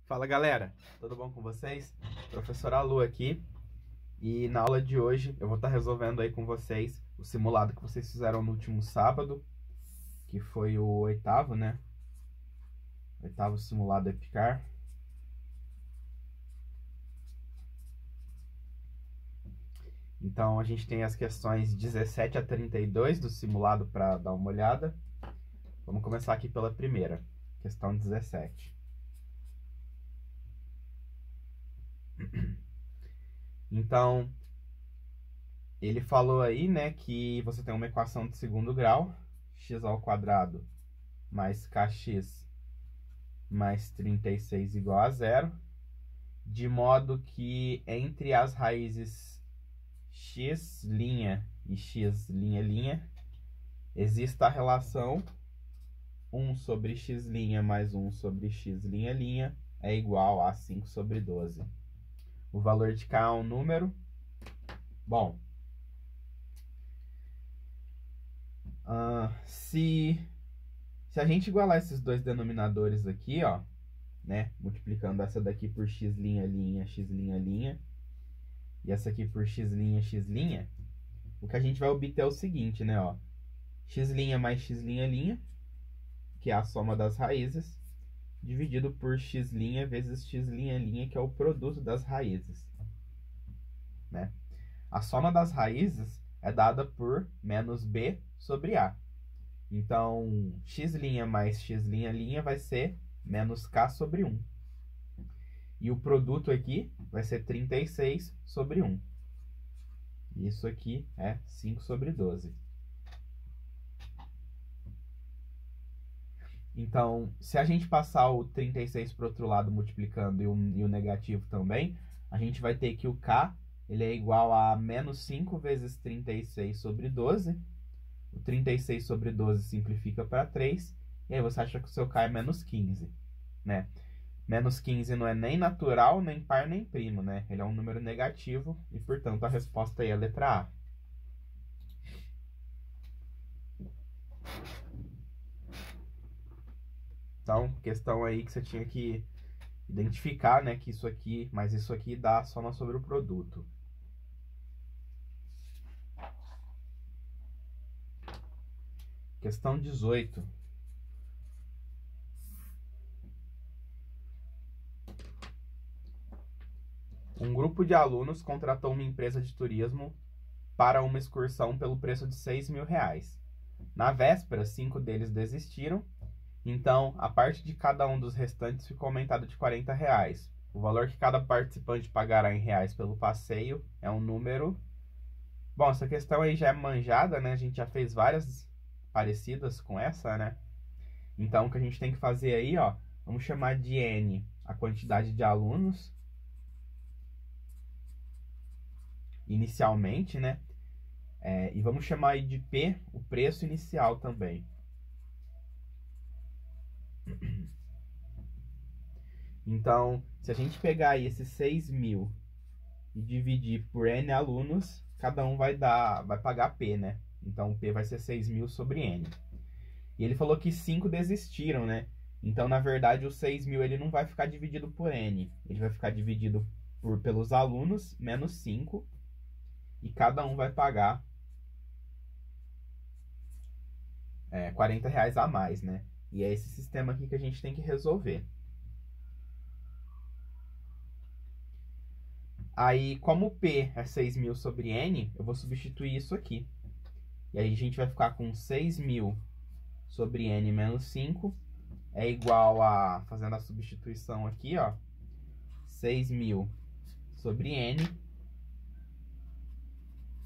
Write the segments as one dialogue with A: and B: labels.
A: Fala galera, tudo bom com vocês? Professor Alu aqui, e na aula de hoje eu vou estar resolvendo aí com vocês o simulado que vocês fizeram no último sábado, que foi o oitavo, né? Oitavo simulado EPICAR. Então a gente tem as questões 17 a 32 do simulado para dar uma olhada. Vamos começar aqui pela primeira, questão 17. Então, ele falou aí, né, que você tem uma equação de segundo grau, x² mais kx mais 36 igual a zero, de modo que entre as raízes x' e x', exista a relação 1 sobre x' mais 1 sobre x' é igual a 5/12. O valor de K é um número. Bom, se a gente igualar esses dois denominadores aqui, ó, né, multiplicando essa daqui por x', x', e essa aqui por x', o que a gente vai obter é o seguinte, né, ó, x' mais x', que é a soma das raízes, dividido por x' vezes x', que é o produto das raízes, né? A soma das raízes é dada por menos b sobre a. Então, x' mais x', vai ser menos k sobre 1. E o produto aqui vai ser 36 sobre 1. Isso aqui é 5/12. Então, se a gente passar o 36 para o outro lado multiplicando e o negativo também, a gente vai ter que o k ele é igual a menos 5 vezes 36 sobre 12. O 36 sobre 12 simplifica para 3. E aí você acha que o seu k é menos 15, né? Menos 15 não é nem natural, nem par, nem primo, né? Ele é um número negativo e, portanto, a resposta aí é a letra A. Então, questão aí que você tinha que identificar, né, que isso aqui, mais isso aqui dá soma sobre o produto. Questão 18. Um grupo de alunos contratou uma empresa de turismo para uma excursão pelo preço de R$6.000. Na véspera, 5 deles desistiram. Então, a parte de cada um dos restantes ficou aumentada de R$40. O valor que cada participante pagará em reais pelo passeio é um número... Bom, essa questão aí já é manjada, né? A gente já fez várias parecidas com essa, né? Então, o que a gente tem que fazer aí, ó, vamos chamar de N a quantidade de alunos, inicialmente, né? E vamos chamar aí de P o preço inicial também. Então, se a gente pegar aí esses 6.000 e dividir por N alunos, cada um vai pagar P, né? Então, P vai ser 6.000 sobre N. E ele falou que 5 desistiram, né? Então, na verdade, o 6.000 ele não vai ficar dividido por N. Ele vai ficar dividido pelos alunos, menos 5. E cada um vai pagar R$40 a mais, né? E é esse sistema aqui que a gente tem que resolver. Aí, como P é 6.000 sobre N, eu vou substituir isso aqui. E aí a gente vai ficar com 6.000 sobre N menos 5 é igual a, fazendo a substituição aqui, ó, 6.000 sobre N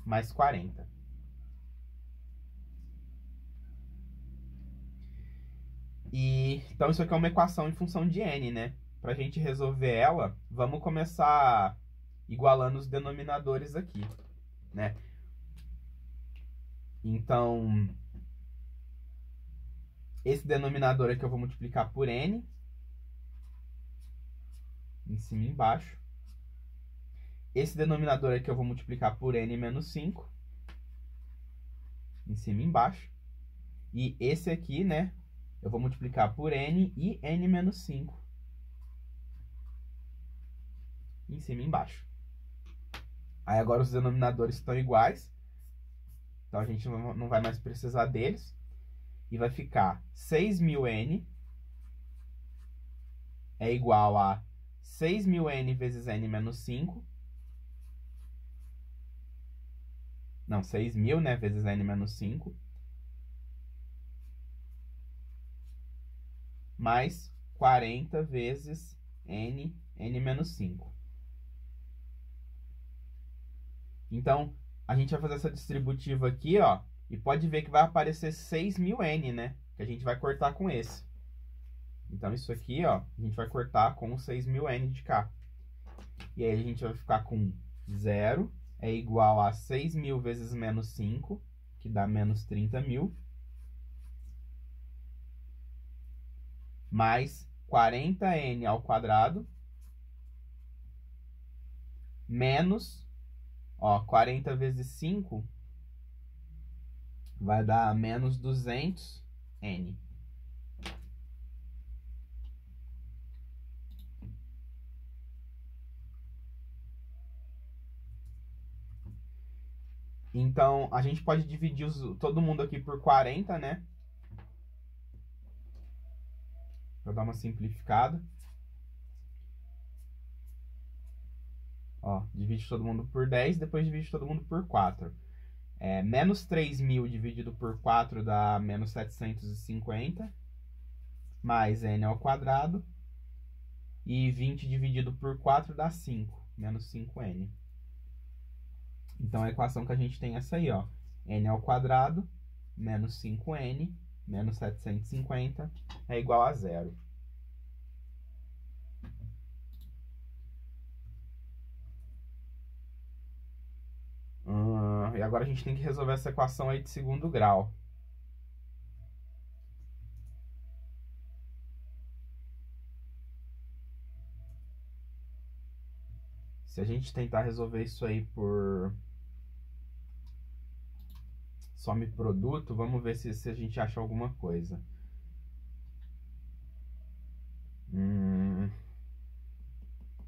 A: mais 40. Então isso aqui é uma equação em função de N, né? Para a gente resolver ela, vamos começar igualando os denominadores aqui, né? Então, esse denominador aqui eu vou multiplicar por N, em cima e embaixo. Esse denominador aqui eu vou multiplicar por N menos 5, em cima e embaixo. E esse aqui, né, eu vou multiplicar por N e N menos 5, em cima e embaixo. Aí agora os denominadores estão iguais. Então a gente não vai mais precisar deles. E vai ficar 6.000n é igual a 6.000n vezes n menos 5. Não, 6.000, né, vezes n menos 5. Mais 40 vezes n menos 5. Então, a gente vai fazer essa distributiva aqui, ó, e pode ver que vai aparecer 6.000n, né? Que a gente vai cortar com esse. Então, isso aqui, ó, a gente vai cortar com 6.000n de cá. E aí a gente vai ficar com 0 é igual a 6.000 vezes menos 5, que dá menos 30.000. Mais 40n ao quadrado. Menos, ó, 40 vezes 5 vai dar menos 200n. Então, a gente pode dividir todo mundo aqui por 40, né? Para dar uma simplificada. Ó, divide todo mundo por 10, depois divide todo mundo por 4. Menos 3.000 dividido por 4 dá menos 750. Mais n ao quadrado. E 20 dividido por 4 dá 5. Menos 5n. Então, a equação que a gente tem é essa aí, ó. N ao quadrado menos 5n menos 750 é igual a 0. E agora a gente tem que resolver essa equação aí de segundo grau. Se a gente tentar resolver isso aí por some produto, vamos ver se a gente acha alguma coisa.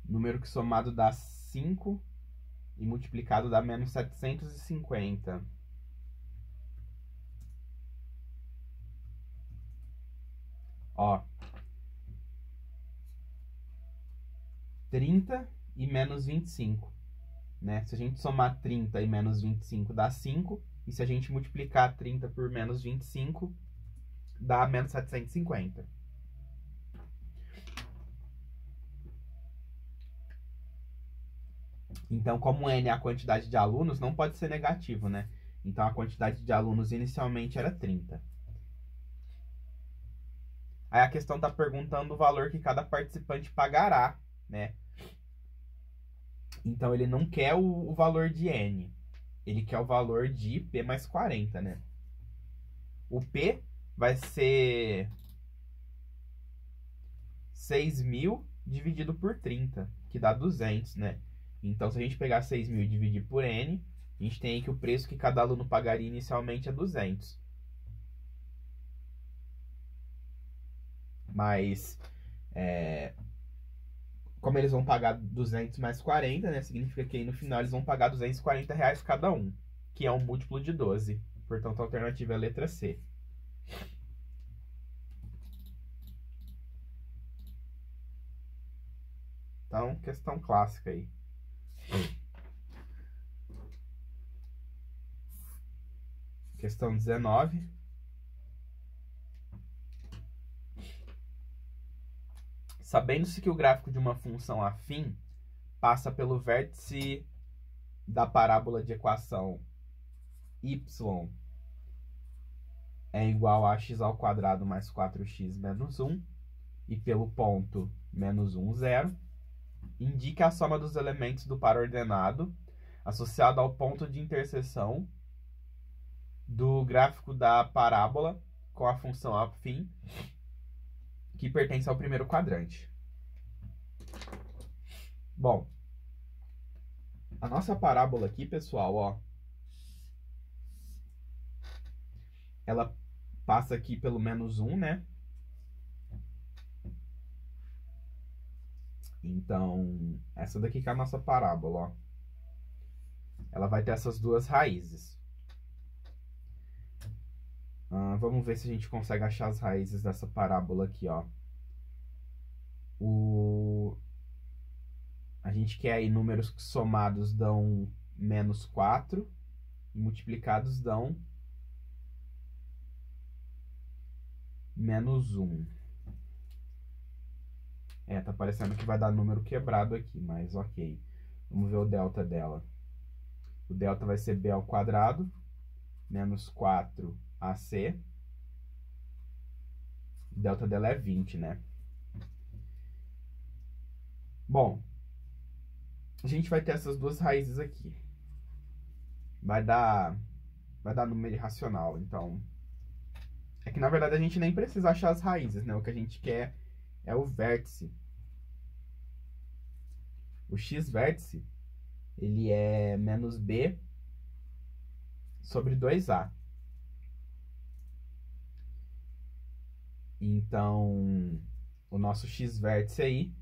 A: Número que somado dá 5 e multiplicado dá menos 750. Ó, 30 e menos 25, né? Se a gente somar 30 e menos 25 dá 5, e se a gente multiplicar 30 por menos 25, dá menos 750. Então, como n é a quantidade de alunos, não pode ser negativo, né? Então, a quantidade de alunos inicialmente era 30. Aí a questão está perguntando o valor que cada participante pagará, né? Então, ele não quer o valor de n. Ele quer o valor de P mais 40, né? O P vai ser 6.000 dividido por 30, que dá 200, né? Então, se a gente pegar 6.000 e dividir por n, a gente tem aí que o preço que cada aluno pagaria inicialmente é 200. Mas, como eles vão pagar 200 mais 40, né? Significa que aí no final eles vão pagar R$240 cada um, que é um múltiplo de 12. Portanto, a alternativa é a letra C. Então, questão clássica aí. Questão 19. Sabendo-se que o gráfico de uma função afim passa pelo vértice da parábola de equação y é igual a x ao quadrado mais 4x menos 1 e pelo ponto menos 1, 0, indica a soma dos elementos do par ordenado associado ao ponto de interseção do gráfico da parábola com a função afim que pertence ao primeiro quadrante. Bom, a nossa parábola aqui, pessoal, ó, ela passa aqui pelo menos 1, né? Então, essa daqui que é a nossa parábola, ó. Ela vai ter essas duas raízes. Vamos ver se a gente consegue achar as raízes dessa parábola aqui, ó. A gente quer aí números que somados dão menos 4 e multiplicados dão menos 1. Tá parecendo que vai dar número quebrado aqui, mas ok. Vamos ver o delta dela. O delta vai ser b ao quadrado, menos 4ac. O delta dela é 20, né? Bom, a gente vai ter essas duas raízes aqui. Vai dar número irracional, então... É que, na verdade, a gente nem precisa achar as raízes, né? O que a gente quer é o vértice. O x-vértice, ele é menos b sobre 2a. Então, o nosso x-vértice aí,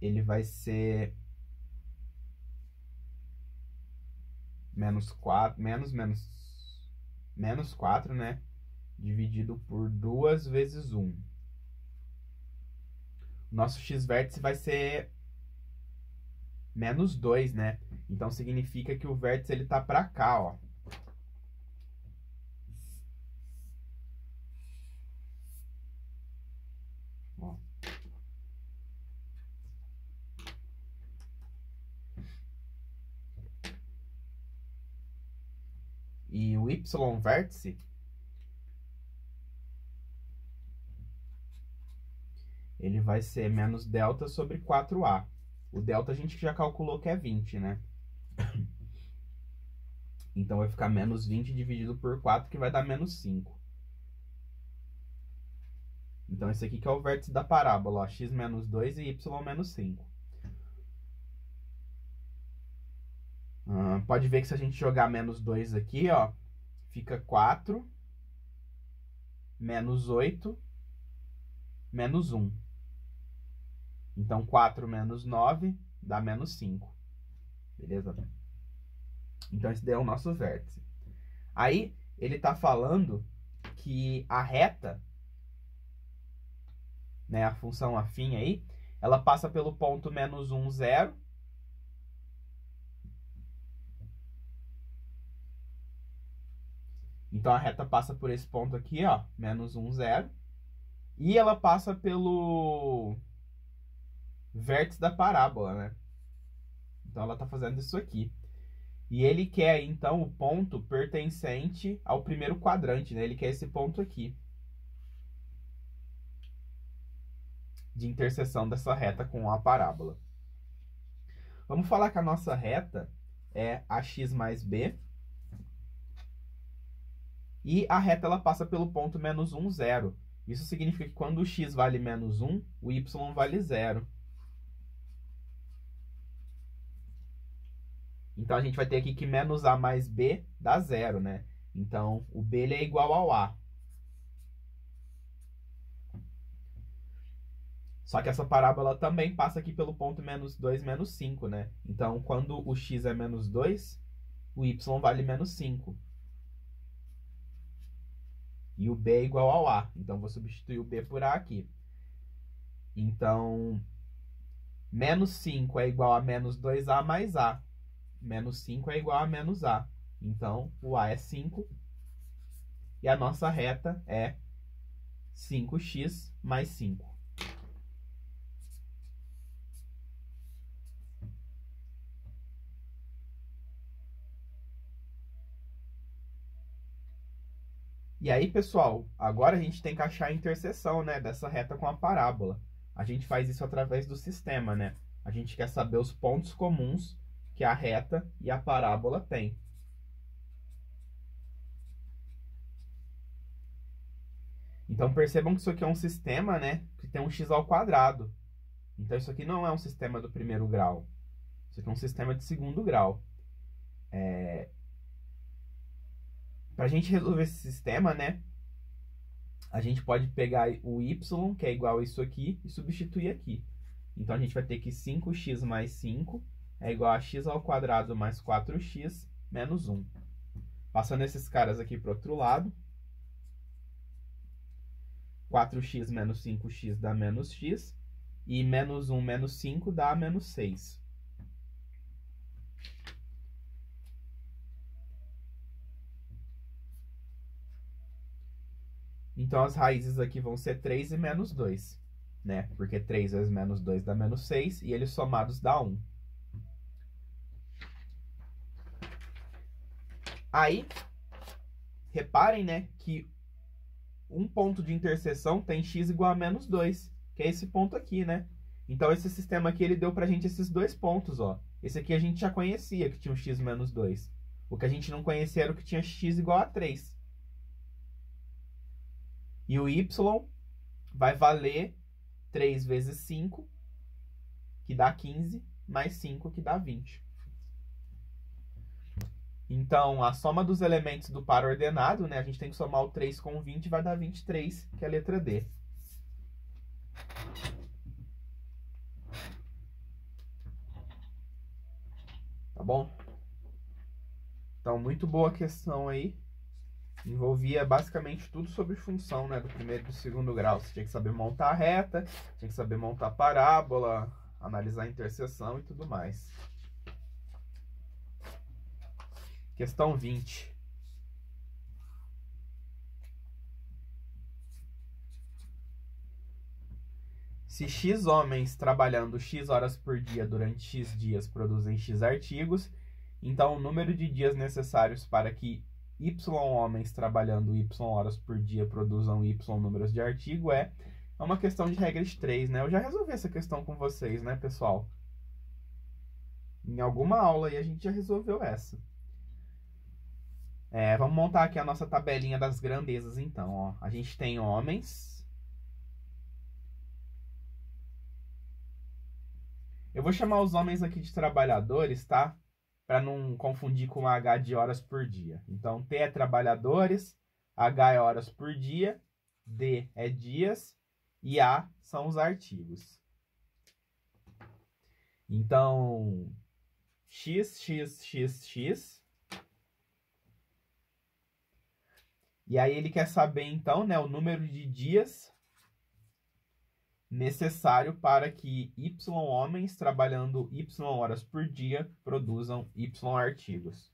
A: ele vai ser menos 4, menos 4, né? Dividido por 2 vezes 1. Nosso x-vértice vai ser menos 2, né? Então, significa que o vértice ele tá pra cá, ó. E o y-vértice, ele vai ser menos delta sobre 4a. O delta a gente já calculou que é 20, né? Então vai ficar menos 20 dividido por 4, que vai dar menos 5. Então esse aqui que é o vértice da parábola, ó, x menos 2 e y menos 5. Pode ver que se a gente jogar menos 2 aqui, ó, fica 4, menos 8, menos 1. Então 4 menos 9 dá menos 5. Beleza? Então esse daí é o nosso vértice. Aí ele está falando que a reta, né, a função afim aí, ela passa pelo ponto menos 1, 0. Então a reta passa por esse ponto aqui, ó, menos 1, 0. E ela passa pelo vértice da parábola, né? Então ela está fazendo isso aqui. E ele quer, então, o ponto pertencente ao primeiro quadrante, né? Ele quer esse ponto aqui, de interseção dessa reta com a parábola. Vamos falar que a nossa reta é ax mais b. E a reta ela passa pelo ponto menos 1, 0. Isso significa que quando o x vale menos 1, o y vale 0. Então, a gente vai ter aqui que menos a mais b dá 0, né? Então, o b ele é igual ao a. Só que essa parábola também passa aqui pelo ponto menos 2, menos 5, né? Então, quando o x é menos 2, o y vale menos 5. E o b é igual ao a. Então, vou substituir o b por a aqui. Então, menos 5 é igual a menos 2a mais a. Menos 5 é igual a menos a. Então, o a é 5. E a nossa reta é 5x mais 5. E aí, pessoal, agora a gente tem que achar a interseção, né, dessa reta com a parábola. A gente faz isso através do sistema, né? A gente quer saber os pontos comuns que a reta e a parábola têm. Então, percebam que isso aqui é um sistema, né, que tem um x ao quadrado. Então, isso aqui não é um sistema do primeiro grau. Isso aqui é um sistema de segundo grau. Para a gente resolver esse sistema, né, a gente pode pegar o y, que é igual a isso aqui, e substituir aqui. Então, a gente vai ter que 5x mais 5 é igual a x ao quadrado mais 4x menos 1. Passando esses caras aqui para o outro lado. 4x menos 5x dá menos x. E menos 1 menos 5 dá menos 6. Então, as raízes aqui vão ser 3 e menos 2, né? Porque 3 vezes menos 2 dá menos 6 e eles somados dá 1. Aí, reparem, né, que um ponto de interseção tem x igual a menos 2, que é esse ponto aqui, né? Então, esse sistema aqui, ele deu pra gente esses dois pontos, ó. Esse aqui a gente já conhecia que tinha um x menos 2. O que a gente não conhecia era o que tinha x igual a 3. E o y vai valer 3 vezes 5, que dá 15, mais 5, que dá 20. Então, a soma dos elementos do par ordenado, né? A gente tem que somar o 3 com o 20, vai dar 23, que é a letra D. Tá bom? Então, muito boa questão aí. Envolvia basicamente tudo sobre função, né? Do primeiro e do segundo grau. Você tinha que saber montar a reta, tinha que saber montar a parábola, analisar a interseção e tudo mais. Questão 20. Se x homens trabalhando x horas por dia durante x dias produzem x artigos, então o número de dias necessários para que y homens trabalhando y horas por dia produzam y números de artigo é uma questão de regra de 3, né? Eu já resolvi essa questão com vocês, né, pessoal? Em alguma aula aí a gente já resolveu essa. Vamos montar aqui a nossa tabelinha das grandezas, então. Ó. A gente tem homens. Eu vou chamar os homens aqui de trabalhadores, tá? Para não confundir com H de horas por dia. Então, T é trabalhadores, H é horas por dia, D é dias e A são os artigos. Então, X, X, X, X. E aí ele quer saber, então, né, o número de dias necessário para que Y homens trabalhando Y horas por dia produzam Y artigos.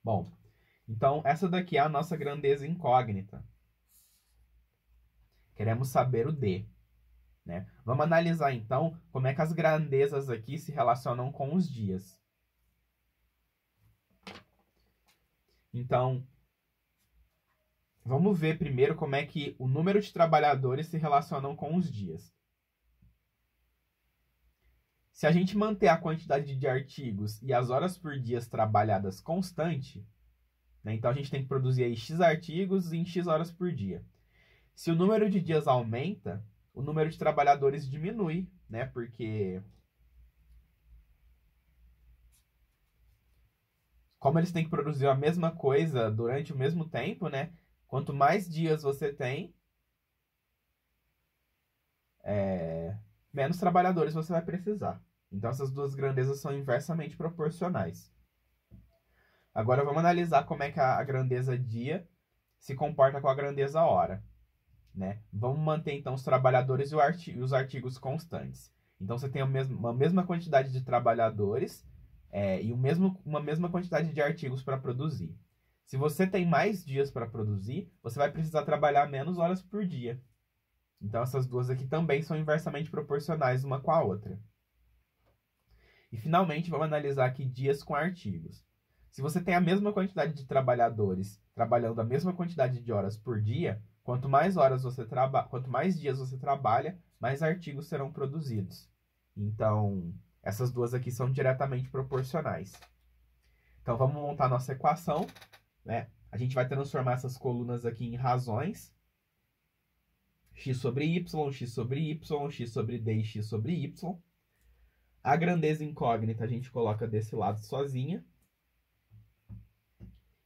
A: Bom, então essa daqui é a nossa grandeza incógnita. Queremos saber o D. Né? Vamos analisar, então, como é que as grandezas aqui se relacionam com os dias. Então, vamos ver primeiro como é que o número de trabalhadores se relacionam com os dias. Se a gente manter a quantidade de artigos e as horas por dia trabalhadas constante, né, então a gente tem que produzir aí X artigos em X horas por dia. Se o número de dias aumenta, o número de trabalhadores diminui, né? Porque como eles têm que produzir a mesma coisa durante o mesmo tempo, né? Quanto mais dias você tem, menos trabalhadores você vai precisar. Então, essas duas grandezas são inversamente proporcionais. Agora, vamos analisar como é que a grandeza dia se comporta com a grandeza hora. Né? Vamos manter, então, os trabalhadores e os artigos constantes. Então, você tem uma mesma quantidade de trabalhadores e uma mesma quantidade de artigos para produzir. Se você tem mais dias para produzir, você vai precisar trabalhar menos horas por dia. Então, essas duas aqui também são inversamente proporcionais uma com a outra. E, finalmente, vamos analisar aqui dias com artigos. Se você tem a mesma quantidade de trabalhadores trabalhando a mesma quantidade de horas por dia, quanto mais dias você trabalha, mais artigos serão produzidos. Então, essas duas aqui são diretamente proporcionais. Então, vamos montar nossa equação, né? A gente vai transformar essas colunas aqui em razões. X sobre Y, X sobre Y, X sobre D e X sobre Y. A grandeza incógnita a gente coloca desse lado sozinha.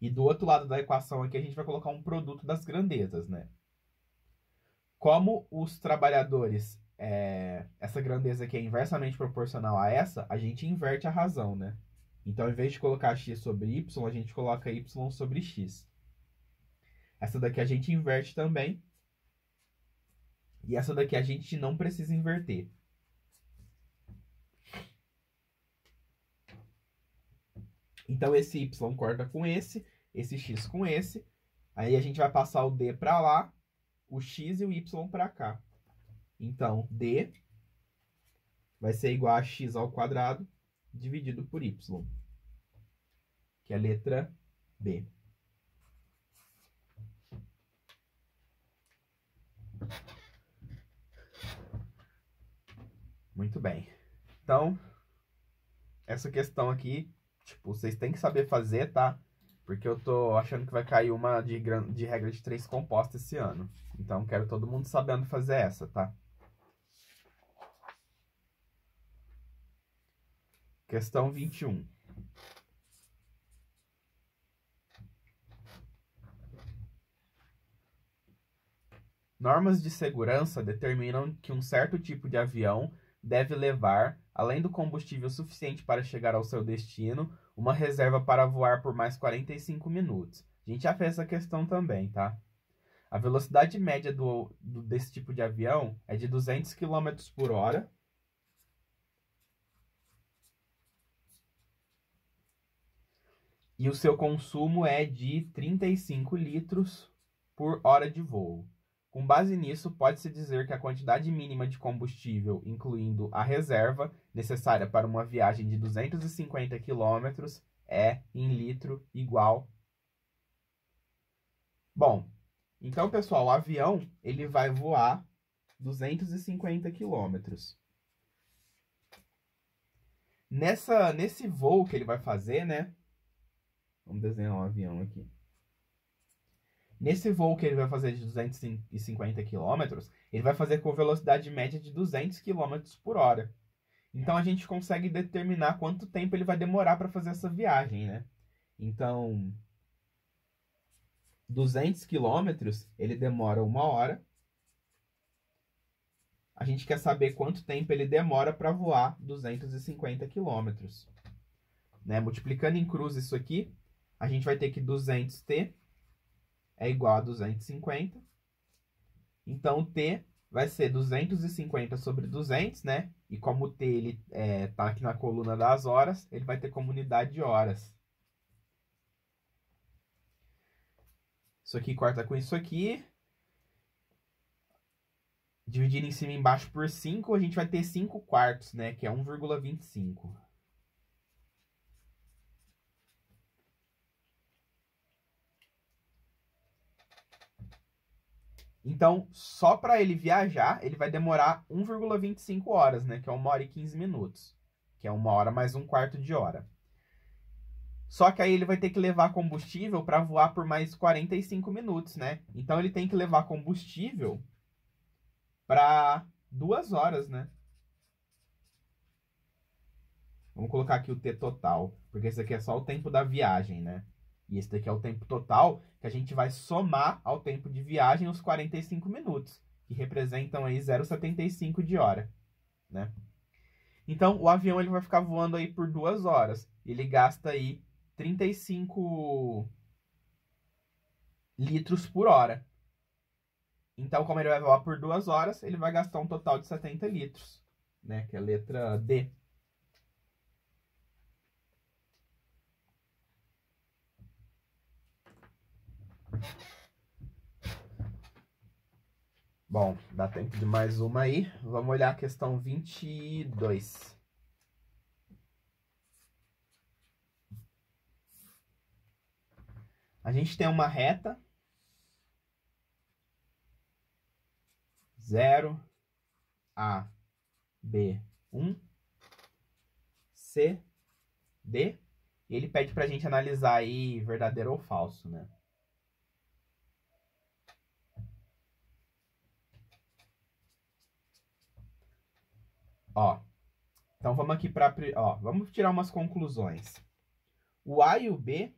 A: E do outro lado da equação aqui a gente vai colocar um produto das grandezas, né? Como os trabalhadores, essa grandeza aqui é inversamente proporcional a essa, a gente inverte a razão, né? Então, ao invés de colocar x sobre y, a gente coloca y sobre x. Essa daqui a gente inverte também. E essa daqui a gente não precisa inverter. Então, esse y corta com esse x com esse. Aí a gente vai passar o d para lá, o x e o y para cá. Então, d vai ser igual a x ao quadrado dividido por y, que é a letra B. Muito bem. Então, essa questão aqui, tipo, vocês têm que saber fazer, tá? Porque eu tô achando que vai cair uma de regra de 3 composta esse ano. Então, quero todo mundo sabendo fazer essa, tá? Questão 21. Normas de segurança determinam que um certo tipo de avião deve levar, além do combustível suficiente para chegar ao seu destino, uma reserva para voar por mais 45 minutos. A gente já fez essa questão também, tá? A velocidade média desse tipo de avião é de 200 km por hora. E o seu consumo é de 35 litros por hora de voo. Com base nisso, pode-se dizer que a quantidade mínima de combustível, incluindo a reserva, necessária para uma viagem de 250 km é, em litro, igual. Bom, então, pessoal, o avião ele vai voar 250 km. Nesse voo que ele vai fazer, né? Vamos desenhar um avião aqui. Nesse voo que ele vai fazer de 250 km, ele vai fazer com velocidade média de 200 km por hora. Então, a gente consegue determinar quanto tempo ele vai demorar para fazer essa viagem, né? Então, 200 km, ele demora 1 hora. A gente quer saber quanto tempo ele demora para voar 250 km. Né? Multiplicando em cruz isso aqui, a gente vai ter que 200t é igual a 250. Então, t vai ser 250 sobre 200, né? E como o t ele tá aqui na coluna das horas, ele vai ter como unidade de horas. Isso aqui corta com isso aqui. Dividindo em cima e embaixo por 5, a gente vai ter 5 quartos, né? Que é 1,25. Então, só para ele viajar, ele vai demorar 1,25 horas, né? Que é 1 hora e 15 minutos. Que é 1 hora mais 1/4 de hora. Só que aí ele vai ter que levar combustível para voar por mais 45 minutos, né? Então, ele tem que levar combustível para 2 horas, né? Vamos colocar aqui o T total, porque esse aqui é só o tempo da viagem, né? E esse daqui é o tempo total que a gente vai somar ao tempo de viagem os 45 minutos, que representam aí 0,75 de hora, né? Então, o avião ele vai ficar voando aí por 2 horas. Ele gasta aí 35 litros por hora. Então, como ele vai voar por 2 horas, ele vai gastar um total de 70 litros, né? Que é a letra D. Bom, dá tempo de mais uma aí. Vamos olhar a questão 22. A gente tem uma reta 0, A, B, 1, C, D. E ele pede pra gente analisar aí verdadeiro ou falso, né? Ó, então vamos aqui para, ó, vamos tirar umas conclusões. O A e o B,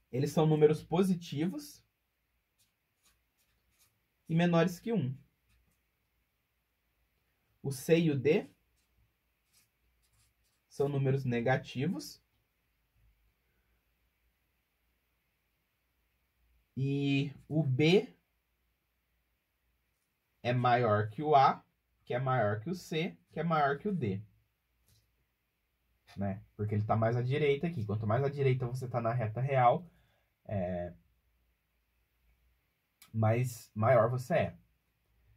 A: eles são números positivos. e menores que 1. O C e o D são números negativos. E o B é maior que o A, que é maior que o C, que é maior que o D. Né? Porque ele está mais à direita aqui. Quanto mais à direita você está na reta real, mais maior você é.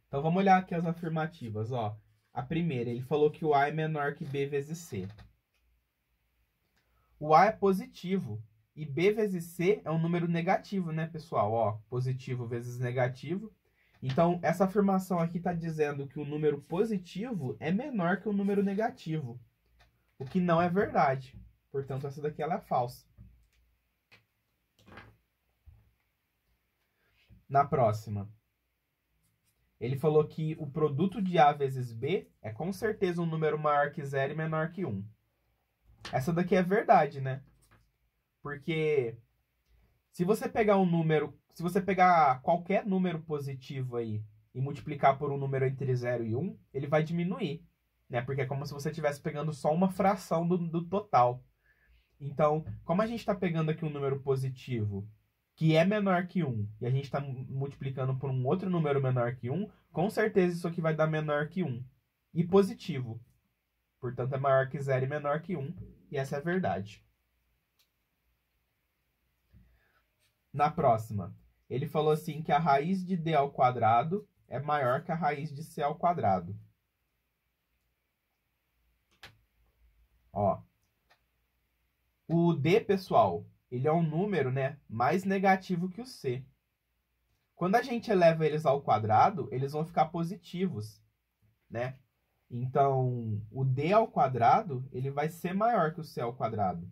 A: Então vamos olhar aqui as afirmativas. Ó. A primeira, ele falou que o A é menor que B vezes C. O A é positivo e B vezes C é um número negativo, né, pessoal? Ó, positivo vezes negativo. Então, essa afirmação aqui está dizendo que o número positivo é menor que o número negativo, o que não é verdade. Portanto, essa daqui ela é falsa. Na próxima, ele falou que o produto de A vezes B é com certeza um número maior que 0 e menor que 1. Essa daqui é verdade, né? Porque se você pegar um número, se você pegar qualquer número positivo aí e multiplicar por um número entre 0 e 1, ele vai diminuir, né? Porque é como se você estivesse pegando só uma fração do total. Então, como a gente está pegando aqui um número positivo que é menor que 1 e a gente está multiplicando por um outro número menor que 1, com certeza isso aqui vai dar menor que 1. E positivo. Portanto, é maior que 0 e menor que 1. E essa é a verdade. Na próxima, ele falou assim que a raiz de D ao quadrado é maior que a raiz de C ao quadrado. Ó. O D, pessoal, ele é um número, né, mais negativo que o C. Quando a gente eleva eles ao quadrado, eles vão ficar positivos, né? Então, o D ao quadrado, ele vai ser maior que o C ao quadrado.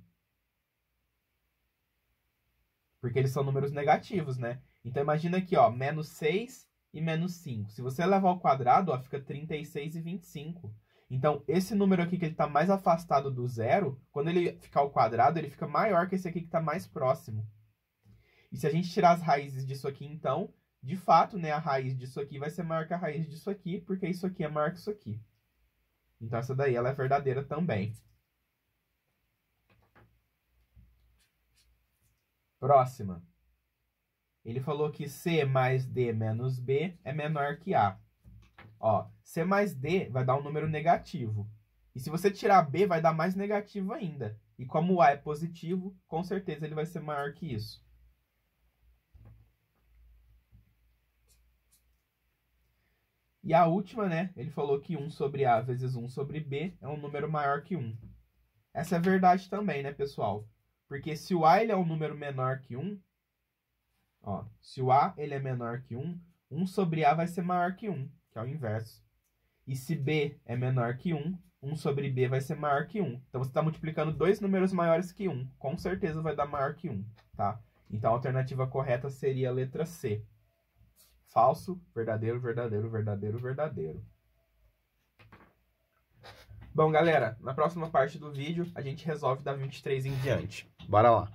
A: Porque eles são números negativos, né? Então, imagina aqui, ó, menos 6 e menos 5. Se você levar ao quadrado, ó, fica 36 e 25. Então, esse número aqui que ele está mais afastado do zero, quando ele ficar ao quadrado, ele fica maior que esse aqui que está mais próximo. E se a gente tirar as raízes disso aqui, então, de fato, né, a raiz disso aqui vai ser maior que a raiz disso aqui, porque isso aqui é maior que isso aqui. Então, essa daí ela é verdadeira também. Próxima. Ele falou que C mais D menos B é menor que A. Ó, C mais D vai dar um número negativo. E se você tirar B, vai dar mais negativo ainda. E como o A é positivo, com certeza ele vai ser maior que isso. E a última, né? Ele falou que 1 sobre A vezes 1 sobre B é um número maior que 1. Essa é verdade também, né, pessoal? Porque se o A ele é um número menor que 1, ó, se o A ele é menor que 1, 1 sobre A vai ser maior que 1, que é o inverso. E se B é menor que 1, 1 sobre B vai ser maior que 1. Então, você está multiplicando dois números maiores que 1. Com certeza vai dar maior que 1, tá? Então, a alternativa correta seria a letra C. Falso, verdadeiro, verdadeiro, verdadeiro, verdadeiro. Bom, galera, na próxima parte do vídeo, a gente resolve da 23 em diante. Bora lá!